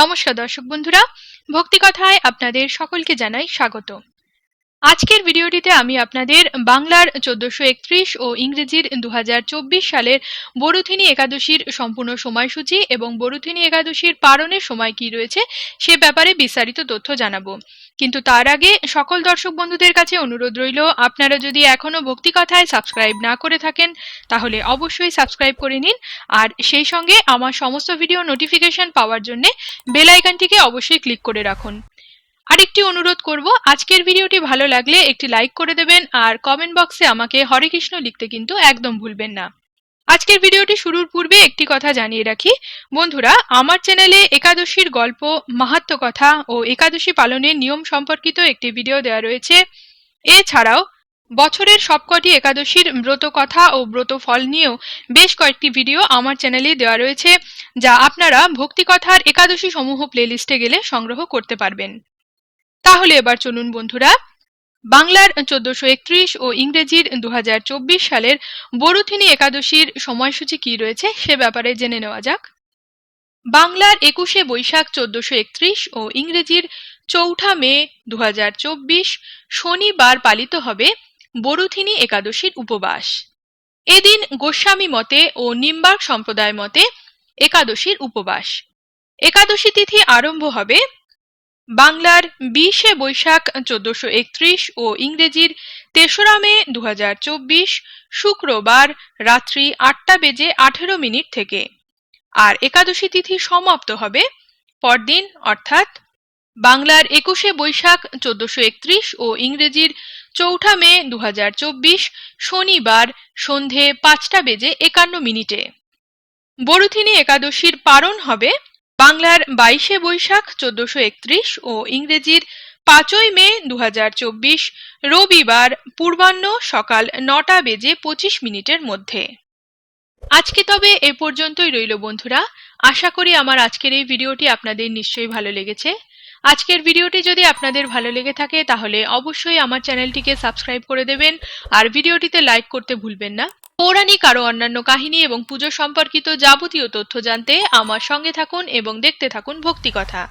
নমস্কার দর্শক বন্ধুরা, ভক্তিকথায় আপনাদের সকলকে জানাই স্বাগত। আজকের ভিডিওটিতে আমি আপনাদের বাংলার 1431 ও ইংরেজির 2024 সালের বরুথিনী একাদশীর সম্পূর্ণ সময়সূচি এবং বরুথিনী একাদশীর পারণের সময় কি রয়েছে সে ব্যাপারে বিস্তারিত তথ্য জানাবো। কিন্তু তার আগে সকল দর্শক বন্ধুদের কাছে অনুরোধ রইল, আপনারা যদি এখনো ভক্তিকথায় সাবস্ক্রাইব না করে থাকেন তাহলে অবশ্যই সাবস্ক্রাইব করে নিন, আর সেই সঙ্গে আমার সমস্ত ভিডিও নোটিফিকেশন পাওয়ার জন্য বেল আইকনটিকে অবশ্যই ক্লিক করে রাখুন। আরেকটি অনুরোধ করব, আজকের ভিডিওটি ভালো লাগলে একটি লাইক করে দেবেন, আর কমেন্ট বক্সে আমাকে হরে কৃষ্ণ লিখতে কিন্তু একদম ভুলবেন না। আজকের ভিডিওটি শুরুর পূর্বে একটি কথা জানিয়ে রাখি বন্ধুরা, আমার চ্যানেলে একাদশীর গল্প, মাহাত্ম্য কথা ও একাদশী পালনের নিয়ম সম্পর্কিত একটি ভিডিও দেওয়া রয়েছে। এছাড়াও বছরের সবকটি একাদশীর ব্রত কথা ও ব্রত ফল নিয়েও বেশ কয়েকটি ভিডিও আমার চ্যানেলে দেওয়া রয়েছে, যা আপনারা ভক্তিকথার একাদশী সমূহ প্লেলিস্টে গেলে সংগ্রহ করতে পারবেন। তাহলে এবার চলুন বন্ধুরা, বাংলার 1431 ও ইংরেজির 2024 সালের বরুথিনী একাদশীর সময়সূচি কি রয়েছে সে ব্যাপারে জেনে নেওয়া যাক। বাংলার 21শে বৈশাখ 1431 ও ইংরেজির 4ঠা মে 2024 শনিবার পালিত হবে বরুথিনী একাদশীর উপবাস। এদিন গোস্বামী মতে ও নিম্বার্ক সম্প্রদায় মতে একাদশীর উপবাস। একাদশী তিথি আরম্ভ হবে বাংলার 20শে বৈশাখ 1431 ও ইংরেজির 3রা মে 2024 শুক্রবার রাত্রি 8:18 থেকে, আর একাদশী তিথি সমাপ্ত হবে পরদিন অর্থাৎ বাংলার 21শে বৈশাখ 1431 ও ইংরেজির 4ঠা মে 2024 শনিবার সন্ধে 5:51 বরুথিনী একাদশীর পারণ হবে বাংলার 22শে বৈশাখ 1431 ও ইংরেজির 5ই মে 2024 রবিবার পূর্বাহ্ন সকাল 9:25 মধ্যে। আজকে তবে এ পর্যন্তই রইল বন্ধুরা। আশা করি আমার আজকের এই ভিডিওটি আপনাদের নিশ্চয়ই ভালো লেগেছে। আজকের ভিডিওটি যদি আপনাদের ভালো লেগে থাকে তাহলে অবশ্যই আমার চ্যানেলটিকে সাবস্ক্রাইব করে দেবেন, আর ভিডিওটিতে লাইক করতে ভুলবেন না। পৌরাণিক আরও অন্যান্য কাহিনী এবং পুজো সম্পর্কিত যাবতীয় তথ্য জানতে আমার সঙ্গে থাকুন এবং দেখতে থাকুন ভক্তিকথা।